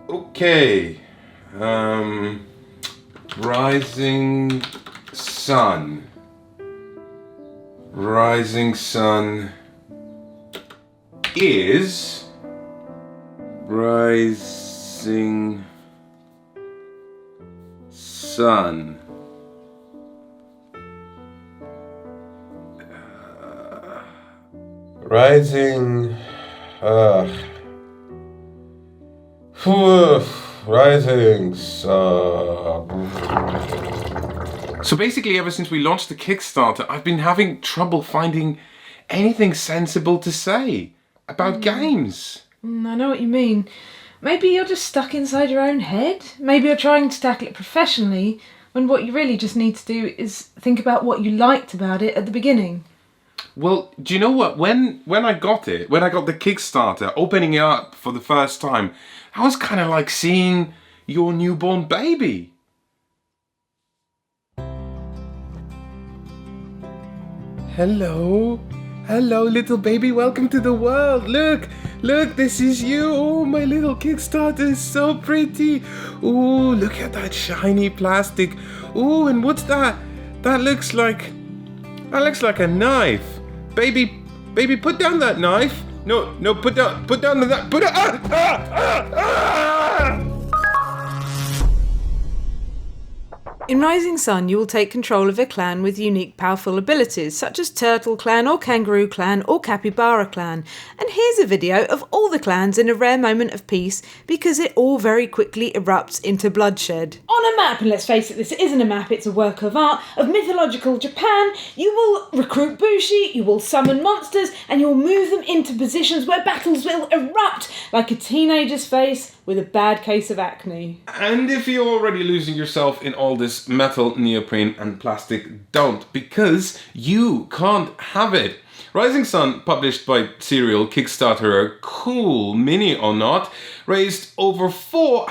Okay. Rising Sun. Rising Sun is Rising Sun. Rising Rising Sun. So basically, ever since we launched the Kickstarter, I've been having trouble finding anything sensible to say about games. I know what you mean. Maybe you're just stuck inside your own head. Maybe you're trying to tackle it professionally, when what you really just need to do is think about what you liked about it at the beginning. Well, do you know what? When I got the Kickstarter, opening it up for the first time, I was kind of like seeing your newborn baby. Hello, little baby, welcome to the world. Look, this is you. Oh, my little Kickstarter is so pretty. Oh, look at that shiny plastic. Oh, and what's that? That looks like a knife. Baby, put down that knife. No, put down that. In Rising Sun, you will take control of a clan with unique powerful abilities, such as Turtle Clan or Kangaroo Clan or Capybara Clan. And here's a video of all the clans in a rare moment of peace, because it all very quickly erupts into bloodshed. On a map, and let's face it, this isn't a map, it's a work of art, of mythological Japan, you will recruit Bushi, you will summon monsters, and you'll move them into positions where battles will erupt like a teenager's face with a bad case of acne. And if you're already losing yourself in all this metal, neoprene and plastic, don't, because you can't have it. Rising Sun, published by Serial Kickstarter, cool mini or not, raised over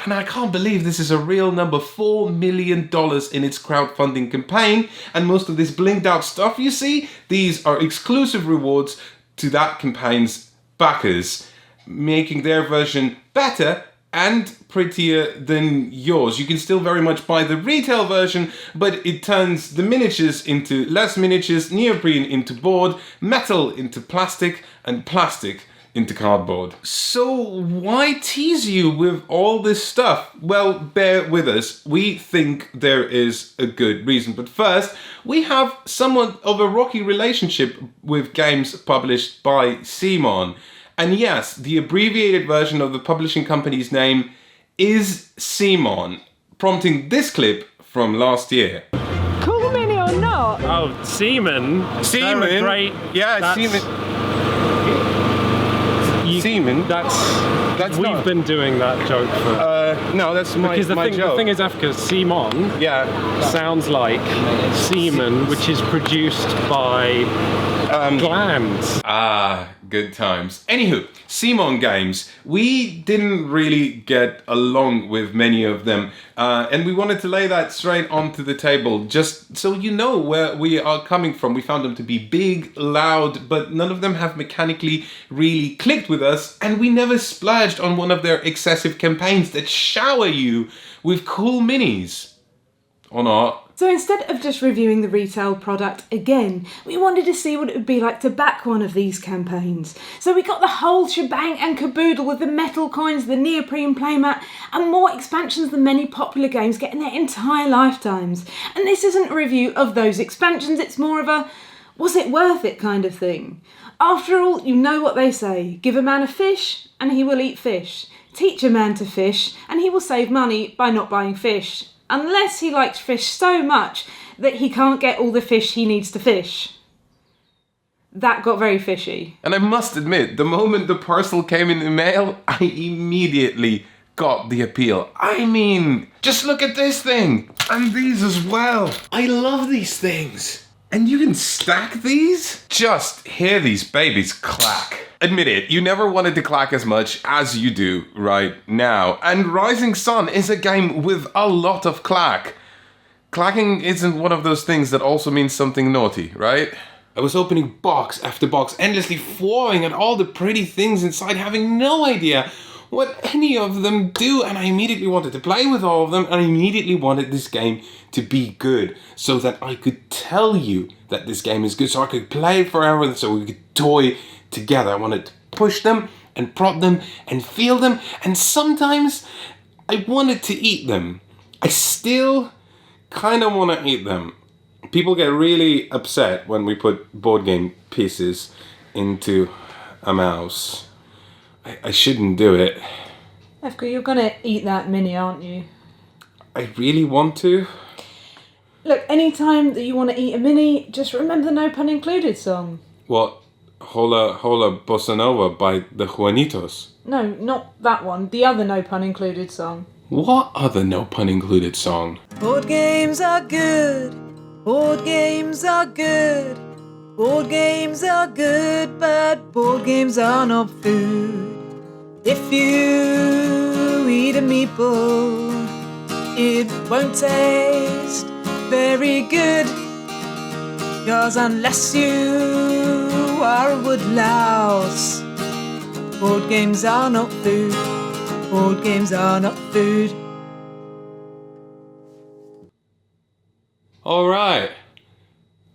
and I can't believe this is a real number, $4 million in its crowdfunding campaign. And most of this blinked out stuff you see, these are exclusive rewards to that campaign's backers, making their version better and prettier than yours. You can still very much buy the retail version, but it turns the miniatures into less miniatures, neoprene into board, metal into plastic, and plastic into cardboard. So why tease you with all this stuff? Well, bear with us. We think there is a good reason. But first, we have somewhat of a rocky relationship with games published by Simon. And yes, the abbreviated version of the publishing company's name is Simon, prompting this clip from last year. Cool mini or not? Oh, Seaman. Seaman? Great. Yeah, Seaman. Seaman? We've not. been doing that joke for... No, that's my because joke. The thing is, Africa, Simon sounds like semen, which is produced by glands. Ah, good times. Anywho, Simon games. We didn't really get along with many of them, and we wanted to lay that straight onto the table, just so you know where we are coming from. We found them to be big, loud, but none of them have mechanically really clicked with us, and we never splurged on one of their excessive campaigns that shower you with cool minis. Or not. So instead of just reviewing the retail product again, we wanted to see what it would be like to back one of these campaigns. So we got the whole shebang and caboodle with the metal coins, the neoprene playmat, and more expansions than many popular games get in their entire lifetimes. And this isn't a review of those expansions, it's more of a was it worth it kind of thing. After all, you know what they say, give a man a fish and he will eat fish. Teach a man to fish and he will save money by not buying fish. Unless he likes fish so much that he can't get all the fish he needs to fish. That got very fishy. And I must admit, the moment the parcel came in the mail, I immediately got the appeal. I mean, just look at this thing! And these as well! I love these things! And you can stack these? Just hear these babies clack. Admit it, you never wanted to clack as much as you do right now. And Rising Sun is a game with a lot of clack. Clacking isn't one of those things that also means something naughty, right? I was opening box after box, endlessly flooring at all the pretty things inside, having no idea what any of them do, and I immediately wanted to play with all of them, and I immediately wanted this game to be good, so that I could tell you that this game is good, so I could play it forever, and so we could toy together. I wanted to push them and prod them and feel them, and sometimes I wanted to eat them. I still kind of want to eat them. People get really upset when we put board game pieces into a mouse. I shouldn't do it. Efka, you're gonna eat that mini, aren't you? I really want to. Look, anytime that you want to eat a mini, just remember the No Pun Included song. What? Hola Hola Bossa Nova by the Juanitos? No, not that one. The other No Pun Included song. What other No Pun Included song? Board games are good. Board games are good. Board games are good, but board games are not food. If you eat a meatball, it won't taste very good. 'Cause unless you are a woodlouse, board games are not food. Board games are not food. Alright.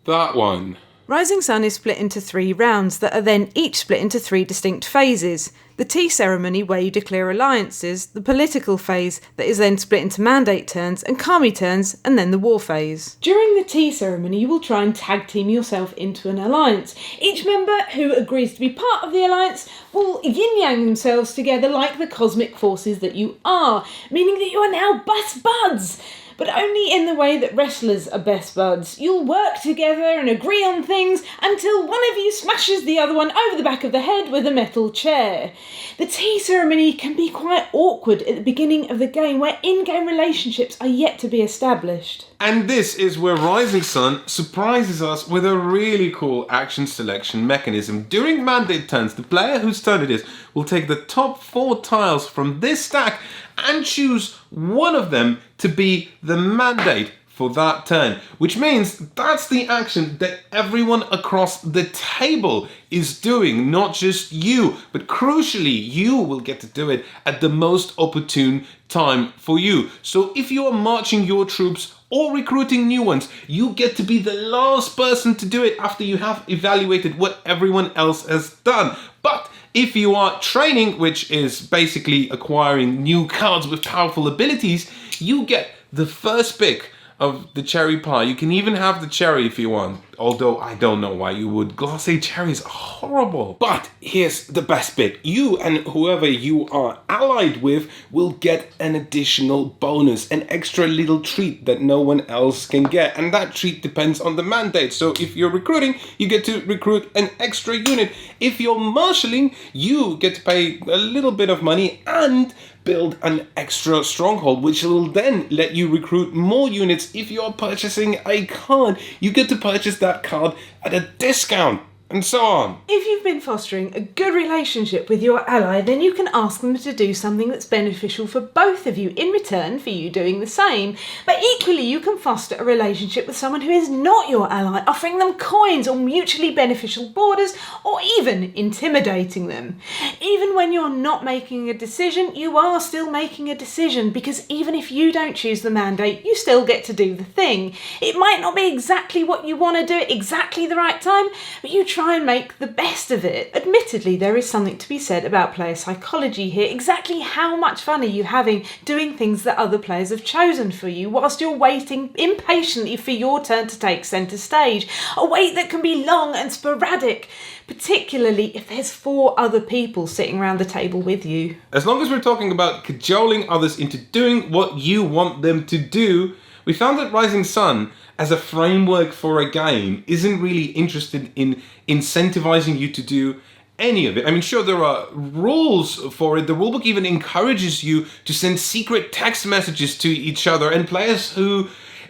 That one. Rising Sun is split into 3 rounds that are then each split into 3 distinct phases. The tea ceremony, where you declare alliances, the political phase that is then split into mandate turns and kami turns, and then the war phase. During the tea ceremony, you will try and tag team yourself into an alliance. Each member who agrees to be part of the alliance will yin-yang themselves together like the cosmic forces that you are, meaning that you are now best buds. But only in the way that wrestlers are best buds. You'll work together and agree on things until one of you smashes the other one over the back of the head with a metal chair. The tea ceremony can be quite awkward at the beginning of the game, where in-game relationships are yet to be established. And this is where Rising Sun surprises us with a really cool action selection mechanism. During mandate turns, the player whose turn it is will take the top 4 tiles from this stack and choose one of them to be the mandate for that turn, which means that's the action that everyone across the table is doing, not just you, but crucially, you will get to do it at the most opportune time for you. So if you are marching your troops or recruiting new ones, you get to be the last person to do it after you have evaluated what everyone else has done. But if you are training, which is basically acquiring new cards with powerful abilities, you get the first pick of the cherry pie. You can even have the cherry if you want, although I don't know why you would. Glacé cherries are horrible. But here's the best bit. You and whoever you are allied with will get an additional bonus, an extra little treat that no one else can get. And that treat depends on the mandate. So if you're recruiting, you get to recruit an extra unit. If you're marshalling, you get to pay a little bit of money and build an extra stronghold, which will then let you recruit more units. If you're purchasing a card, you get to purchase that card at a discount, and so on. If you've been fostering a good relationship with your ally, then you can ask them to do something that's beneficial for both of you in return for you doing the same. But equally, you can foster a relationship with someone who is not your ally, offering them coins or mutually beneficial borders, or even intimidating them. Even when you're not making a decision, you are still making a decision, because even if you don't choose the mandate, you still get to do the thing. It might not be exactly what you want to do at exactly the right time, but you try and make the best of it. Admittedly, there is something to be said about player psychology here. Exactly how much fun are you having doing things that other players have chosen for you whilst you're waiting impatiently for your turn to take centre stage? A wait that can be long and sporadic, particularly if there's 4 other people sitting around the table with you. As long as we're talking about cajoling others into doing what you want them to do, we found that Rising Sun, as a framework for a game, isn't really interested in incentivizing you to do any of it. I mean, sure, there are rules for it. The rulebook even encourages you to send secret text messages to each other, and players who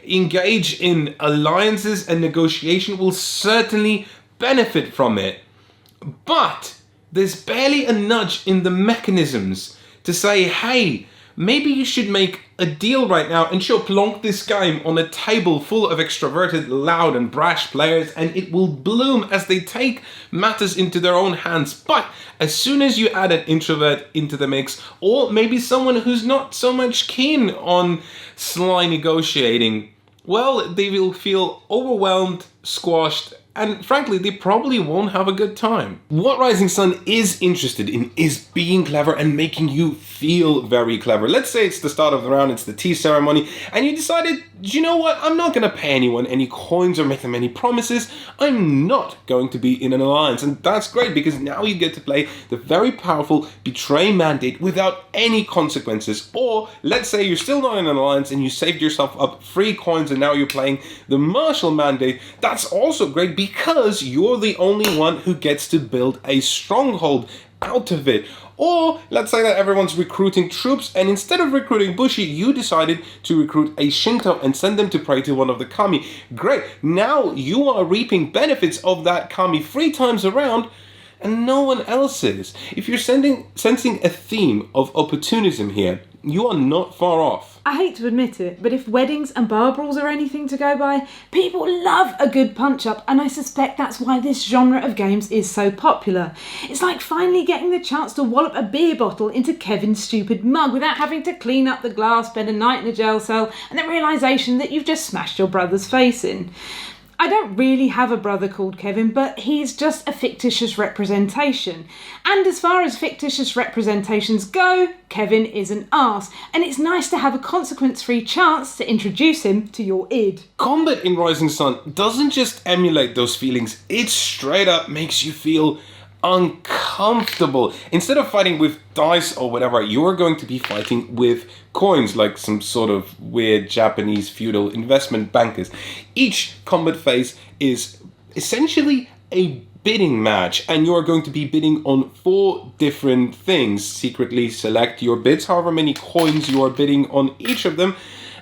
engage in alliances and negotiation will certainly benefit from it. But there's barely a nudge in the mechanisms to say, hey, maybe you should make a deal right now and plonk this game on a table full of extroverted, loud and brash players, and it will bloom as they take matters into their own hands. But as soon as you add an introvert into the mix, or maybe someone who's not so much keen on sly negotiating, well, they will feel overwhelmed, squashed, and frankly, they probably won't have a good time. What Rising Sun is interested in is being clever and making you feel very clever. Let's say it's the start of the round, it's the tea ceremony, and you decided, you know what, I'm not going to pay anyone any coins or make them any promises. I'm not going to be in an alliance. And that's great, because now you get to play the very powerful Betray mandate without any consequences. Or let's say you're still not in an alliance and you saved yourself up 3 coins and now you're playing the Martial mandate. That's also great, because you're the only one who gets to build a stronghold out of it. Or let's say that everyone's recruiting troops, and instead of recruiting Bushi, you decided to recruit a Shinto and send them to pray to one of the kami. Great, now you are reaping benefits of that kami 3 times around, and no one else is. If you're sensing a theme of opportunism here, you are not far off. I hate to admit it, but if weddings and bar brawls are anything to go by, people love a good punch-up, and I suspect that's why this genre of games is so popular. It's like finally getting the chance to wallop a beer bottle into Kevin's stupid mug without having to clean up the glass, spend a night in a jail cell, and the realisation that you've just smashed your brother's face in. I don't really have a brother called Kevin, but he's just a fictitious representation. And as far as fictitious representations go, Kevin is an arse, and it's nice to have a consequence-free chance to introduce him to your id. Combat in Rising Sun doesn't just emulate those feelings, it straight up makes you feel uncomfortable. Instead of fighting with dice or whatever, you're going to be fighting with coins, like some sort of weird Japanese feudal investment bankers. Each combat phase is essentially a bidding match, and you're going to be bidding on 4 different things. Secretly select your bids, however many coins you are bidding on each of them,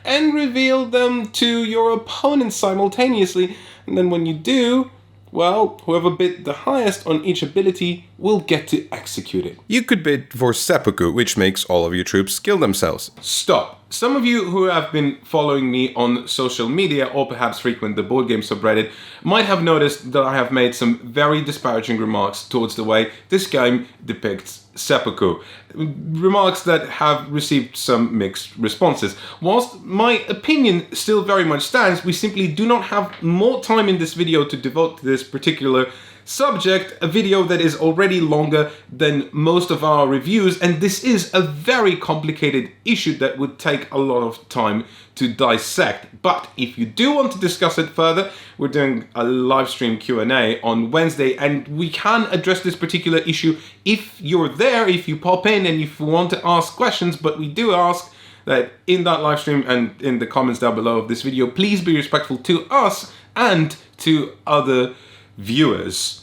and reveal them to your opponent simultaneously. And then when you do, well, whoever bid the highest on each ability will get to execute it. You could bid for seppuku, which makes all of your troops kill themselves. Stop. Some of you who have been following me on social media, or perhaps frequent the board game subreddit, might have noticed that I have made some very disparaging remarks towards the way this game depicts seppuku. Remarks that have received some mixed responses. Whilst my opinion still very much stands, we simply do not have more time in this video to devote to this particular subject, a video that is already longer than most of our reviews, and this is a very complicated issue that would take a lot of time to dissect. But if you do want to discuss it further, we're doing a live stream Q&A on Wednesday, and we can address this particular issue if you're there, if you pop in and if you want to ask questions. But we do ask that in that live stream and in the comments down below of this video, please be respectful to us and to other viewers.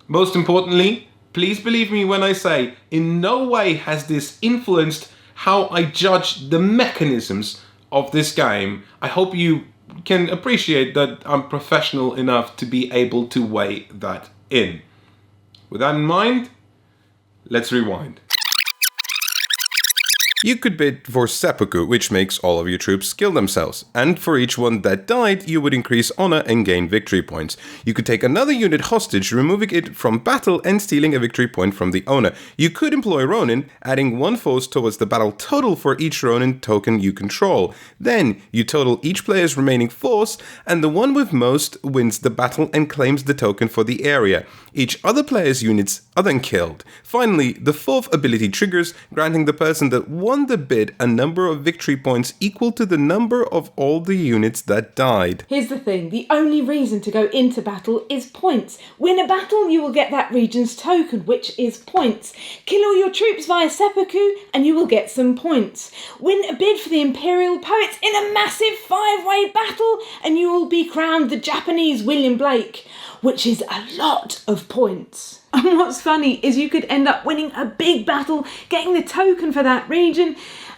Most importantly, please believe me when I say, in no way has this influenced how I judge the mechanisms of this game. I hope you can appreciate that I'm professional enough to be able to weigh that in. With that in mind, let's rewind. You could bid for seppuku, which makes all of your troops kill themselves, and for each one that died, you would increase honor and gain victory points. You could take another unit hostage, removing it from battle and stealing a victory point from the owner. You could employ Ronin, adding 1 force towards the battle total for each Ronin token you control. Then, you total each player's remaining force, and the one with most wins the battle and claims the token for the area. Each other player's units are then killed. Finally, the 4th ability triggers, granting the person that won the bid a number of victory points equal to the number of all the units that died. Here's the thing, the only reason to go into battle is points. Win a battle, you will get that region's token, which is points. Kill all your troops via seppuku, and you will get some points. Win a bid for the Imperial Poets in a massive 5-way battle, and you will be crowned the Japanese William Blake, which is a lot of points. And what's funny is you could end up winning a big battle, getting the token for that region,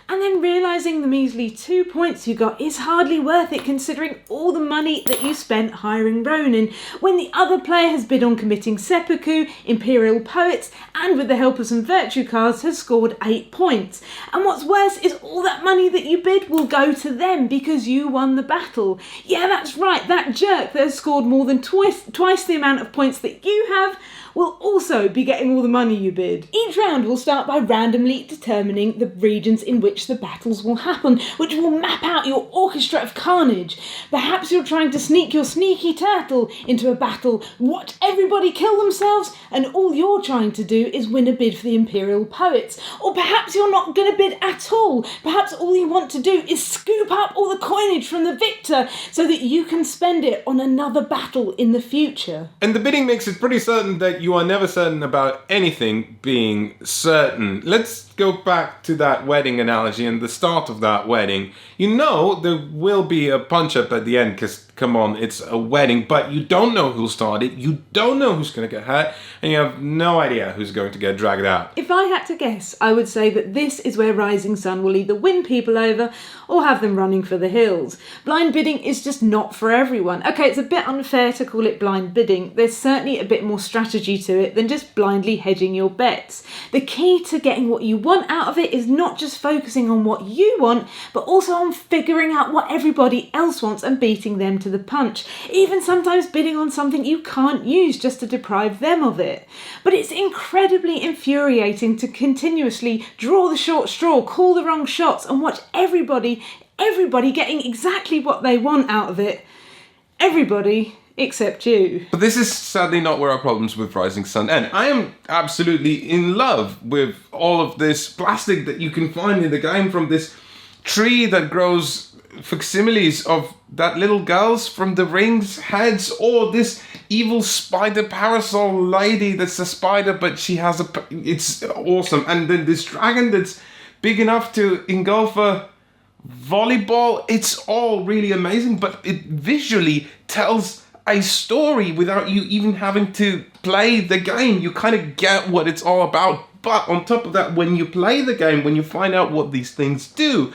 and then realising the measly 2 points you got is hardly worth it considering all the money that you spent hiring Ronin, when the other player has bid on committing seppuku, Imperial Poets, and with the help of some virtue cards has scored 8 points. And what's worse is all that money that you bid will go to them because you won the battle. Yeah, that's right, that jerk that has scored more than twice the amount of points that you have will also be getting all the money you bid. Each round will start by randomly determining the regions in which the battles will happen, which will map out your orchestra of carnage. Perhaps you're trying to sneak your sneaky turtle into a battle, watch everybody kill themselves, and all you're trying to do is win a bid for the Imperial Poets. Or perhaps you're not going to bid at all. Perhaps all you want to do is scoop up all the coinage from the victor so that you can spend it on another battle in the future. And the bidding makes it pretty certain that you are never certain about anything being certain. Let's go back to that wedding analogy and the start of that wedding. You know there will be a punch-up at the end because, come on, it's a wedding, but you don't know who'll start it, you don't know who's going to get hurt, and you have no idea who's going to get dragged out. If I had to guess, I would say that this is where Rising Sun will either win people over or have them running for the hills. Blind bidding is just not for everyone. Okay, it's a bit unfair to call it blind bidding. There's certainly a bit more strategy to it than just blindly hedging your bets. The key to getting what you want out of it is not just focusing on what you want, but also on figuring out what everybody else wants and beating them to the punch. Even sometimes bidding on something you can't use just to deprive them of it. But it's incredibly infuriating to continuously draw the short straw, call the wrong shots, and watch everybody getting exactly what they want out of it. Everybody except you. But this is sadly not where our problems with Rising Sun end. I am absolutely in love with all of this plastic that you can find in the game, from this tree that grows facsimiles of that little girls from the Rings heads, or this evil spider parasol lady that's a spider but she has it's awesome. And then this dragon that's big enough to engulf a volleyball. It's all really amazing, but it visually tells a story without you even having to play the game. You kind of get what it's all about. But on top of that, when you play the game, when you find out what these things do,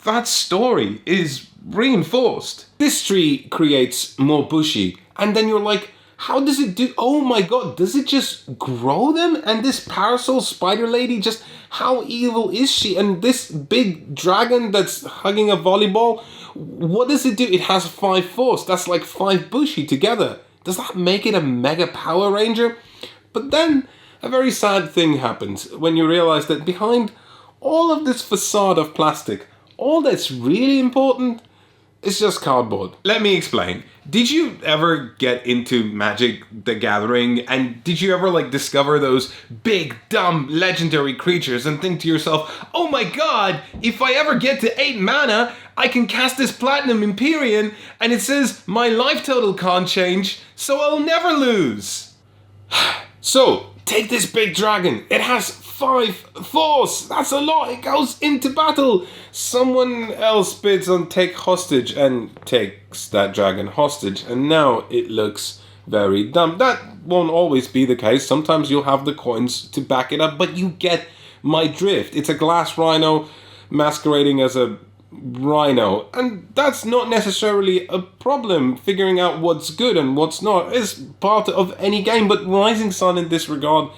that story is reinforced. This tree creates more bushy, and then you're like, how does it do? Oh my god, does it just grow them? And this parasol spider lady, just how evil is she? And this big dragon that's hugging a volleyball, what does it do? It has 5 force. That's like 5 bushy together. Does that make it a mega Power Ranger? But then a very sad thing happens when you realize that behind all of this facade of plastic, all that's really important is just cardboard. Let me explain. Did you ever get into Magic the Gathering, and did you ever discover those big, dumb, legendary creatures and think to yourself, oh my god, if I ever get to 8 mana, I can cast this Platinum Empyrean and it says my life total can't change, so I'll never lose. So, take this big dragon. It has 5 force. That's a lot. It goes into battle. Someone else bids on take hostage and takes that dragon hostage, and now it looks very dumb. That won't always be the case. Sometimes you'll have the coins to back it up, but you get my drift. It's a glass rhino masquerading as a rhino, and that's not necessarily a problem. Figuring out what's good and what's not is part of any game, but Rising Sun in this regard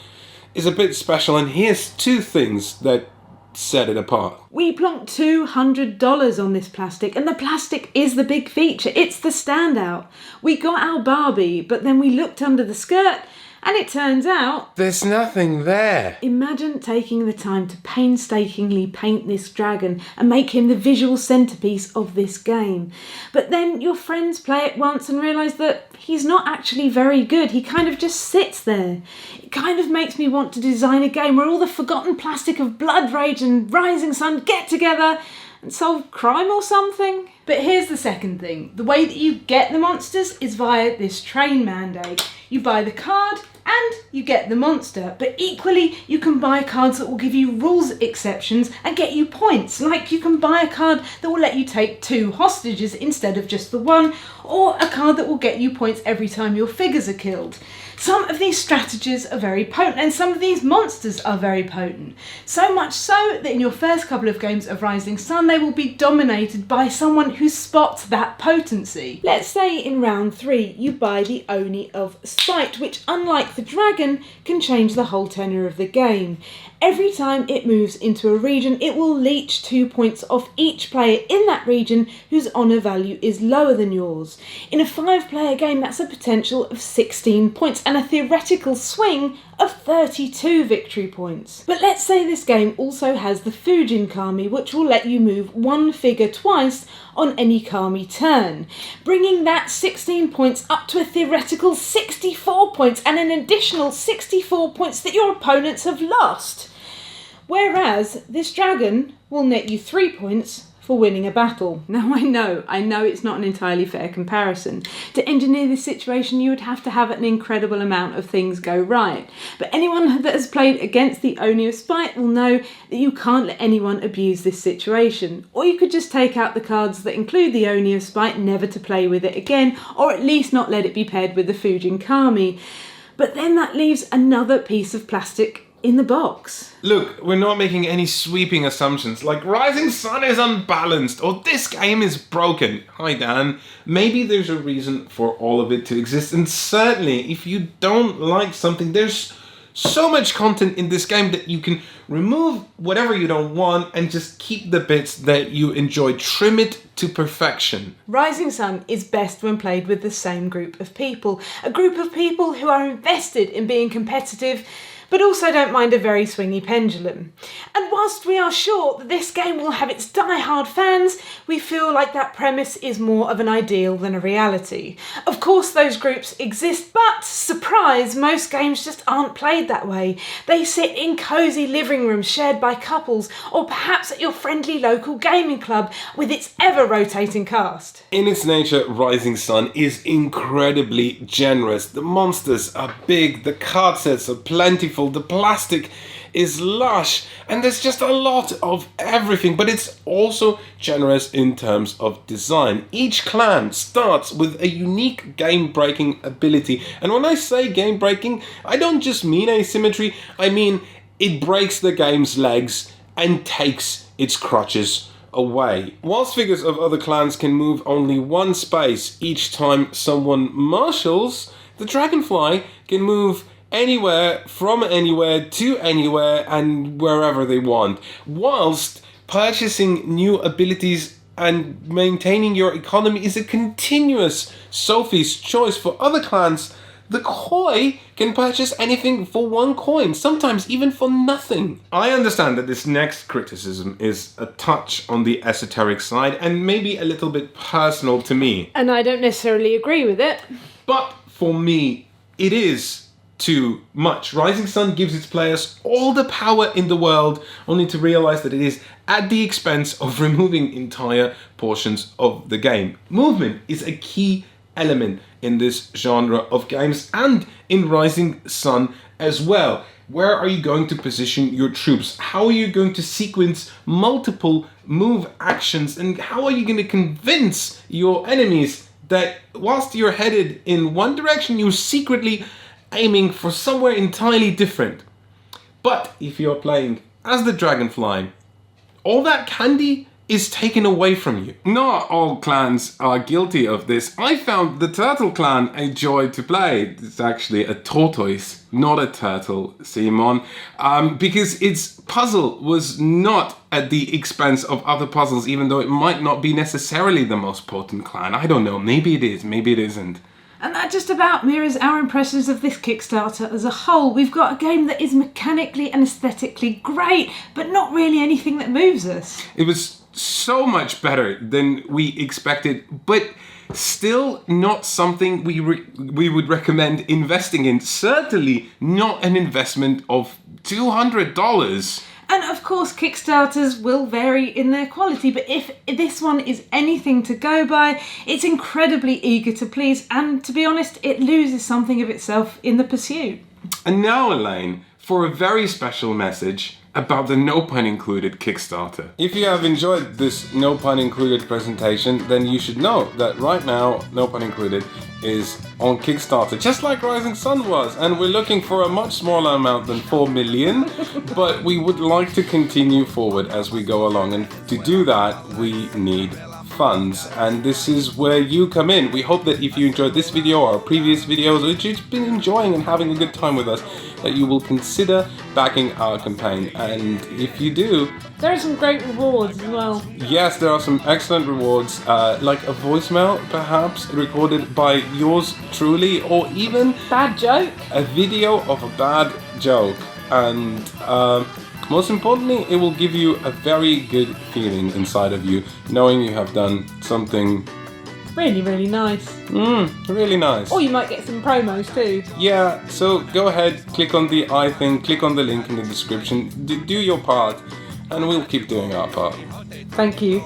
is a bit special, and here's 2 things that set it apart. We plonked $200 on this plastic, and the plastic is the big feature. It's the standout. We got our Barbie, but then we looked under the skirt, and it turns out there's nothing there. Imagine taking the time to painstakingly paint this dragon and make him the visual centrepiece of this game. But then your friends play it once and realise that he's not actually very good. He kind of just sits there. It kind of makes me want to design a game where all the forgotten plastic of Blood Rage and Rising Sun get together and solve crime or something. But here's the second thing. The way that you get the monsters is via this train mandate. You buy the card and you get the monster, but equally you can buy cards that will give you rules exceptions and get you points. Like you can buy a card that will let you take 2 hostages instead of just the 1, or a card that will get you points every time your figures are killed. Some of these strategies are very potent and some of these monsters are very potent. So much so that in your first couple of games of Rising Sun they will be dominated by someone who spots that potency. Let's say in round 3 you buy the Oni of Spite, which unlike the dragon can change the whole tenor of the game. Every time it moves into a region, it will leech 2 points off each player in that region whose honour value is lower than yours. In a 5-player game, that's a potential of 16 points and a theoretical swing of 32 victory points. But let's say this game also has the Fujin Kami, which will let you move one figure twice on any Kami turn, bringing that 16 points up to a theoretical 64 points and an additional 64 points that your opponents have lost. Whereas this dragon will net you 3 points for winning a battle. Now I know it's not an entirely fair comparison. To engineer this situation you would have to have an incredible amount of things go right. But anyone that has played against the Oni of Spite will know that you can't let anyone abuse this situation. Or you could just take out the cards that include the Oni of Spite, never to play with it again, or at least not let it be paired with the Fujin Kami. But then that leaves another piece of plastic in the box. Look, we're not making any sweeping assumptions like Rising Sun is unbalanced or this game is broken. Hi Dan, maybe there's a reason for all of it to exist, and certainly if you don't like something, there's so much content in this game that you can remove whatever you don't want and just keep the bits that you enjoy. Trim it to perfection. Rising Sun is best when played with the same group of people. A group of people who are invested in being competitive but also don't mind a very swingy pendulum. And whilst we are sure that this game will have its die-hard fans, we feel like that premise is more of an ideal than a reality. Of course those groups exist, but surprise, most games just aren't played that way. They sit in cosy living rooms shared by couples, or perhaps at your friendly local gaming club with its ever-rotating cast. In its nature, Rising Sun is incredibly generous. The monsters are big, the card sets are plentiful, the plastic is lush, and there's just a lot of everything, but it's also generous in terms of design. Each clan starts with a unique game-breaking ability, and when I say game-breaking, I don't just mean asymmetry, I mean it breaks the game's legs and takes its crutches away. Whilst figures of other clans can move only one space each time someone marshals, the Dragonfly can move anywhere, from anywhere, to anywhere, and wherever they want, whilst purchasing new abilities and maintaining your economy is a continuous Sophie's choice. For other clans, the Koi can purchase anything for 1 coin, sometimes even for nothing. I understand that this next criticism is a touch on the esoteric side and maybe a little bit personal to me. And I don't necessarily agree with it. But for me, it is too much. Rising Sun gives its players all the power in the world, only to realize that it is at the expense of removing entire portions of the game. Movement is a key element in this genre of games and in Rising Sun as well. Where are you going to position your troops? How are you going to sequence multiple move actions? And how are you going to convince your enemies that whilst you're headed in one direction, you're secretly aiming for somewhere entirely different? But if you're playing as the Dragonfly, all that candy is taken away from you. Not all clans are guilty of this. I found the Turtle clan a joy to play. It's actually a tortoise, not a turtle, Simon, because its puzzle was not at the expense of other puzzles, even though it might not be necessarily the most potent clan. I don't know, maybe it is, maybe it isn't. And that just about mirrors our impressions of this Kickstarter as a whole. We've got a game that is mechanically and aesthetically great, but not really anything that moves us. It was so much better than we expected, but still not something we would recommend investing in. Certainly not an investment of $200. And of course, Kickstarters will vary in their quality, but if this one is anything to go by, it's incredibly eager to please, and to be honest, it loses something of itself in the pursuit. And now, Elaine, for a very special message about the No Pun Included Kickstarter. If you have enjoyed this No Pun Included presentation, then you should know that right now, No Pun Included is on Kickstarter, just like Rising Sun was, and we're looking for a much smaller amount than 4 million, but we would like to continue forward as we go along, and to do that, we need funds, and this is where you come in. We hope that if you enjoyed this video or our previous videos, or you've been enjoying and having a good time with us, that you will consider backing our campaign. And if you do, There are some great rewards as well. yes, there are some excellent rewards, like a voicemail perhaps recorded by yours truly, or even Bad joke. a video of a bad joke. And most importantly, it will give you a very good feeling inside of you, knowing you have done something Really, really nice. really nice. Or you might get some promos too. Yeah, so go ahead, click on the I thing, click on the link in the description, do your part, and we'll keep doing our part. Thank you.